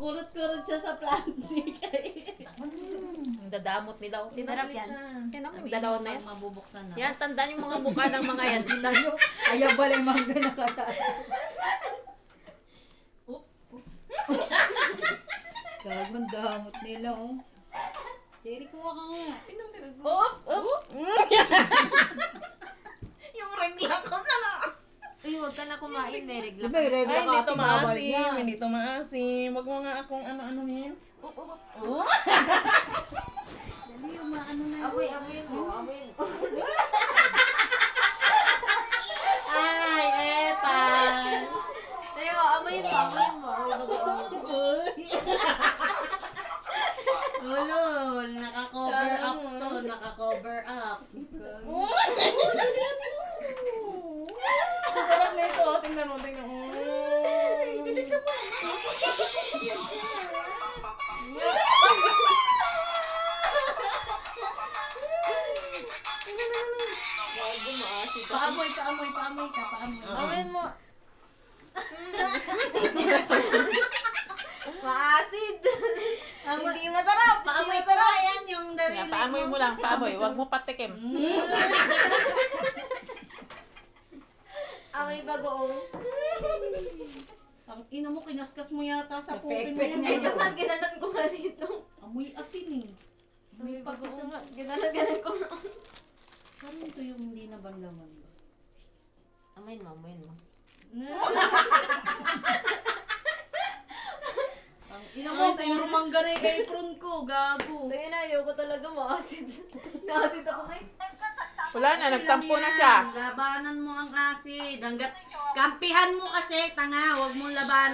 Kukurot-kurot siya sa plastic. Ang dadamot nila. Sarap yan. Yan ang dalawa na yan. Mabubuksan na. Yan, tandaan yung mga mukha ng mga yan. Ayaw ba lang mangga nakata. Oops. Oops. Gagawin damot nila, oh. Cherry, kuha ka nga. Oops. Oops. Yung regla ko sa Uy, huwag ka na kumain, eh. Regla Diba, yung regla Ay, ka hindi to ating bawal maasim. yan. Hindi to maasim. Wag mo nga akong ano-ano yan. Dali yung maano na. Amoy mo. Ay, epan. Tayo, amoy mo. Ulol, naka-cover up to. Naka-cover up. Ang sarap na ito. Tingnan mo. Bilisan mo. Paamoy ka. Amoy mo. Maasid. Hindi masarap. Paamoy ka. Ayan yung darili Yan, paamoy mo lang, paamoy. Huwag mo patikim. Amoy bagoong. Ang ina mo, kinaskas mo yata sa kupin mo Pek-pek yan. na Ito nga, ginanan ko nga dito. Amoy asin eh. Amoy Gusto pag-uong. nga, ginanan ko nga. Parang ito yung hindi na banlaman ba? Amoy mo. Ang ina mo, puro mangga na yung apron ko. Gago. Tayo na, ayoko talaga maasid. Naasid ako ngayon. Wala na, nagtampo na siya. Labanan mo ang acid. Kampihan mo kasi, tanga. Huwag mong labanan.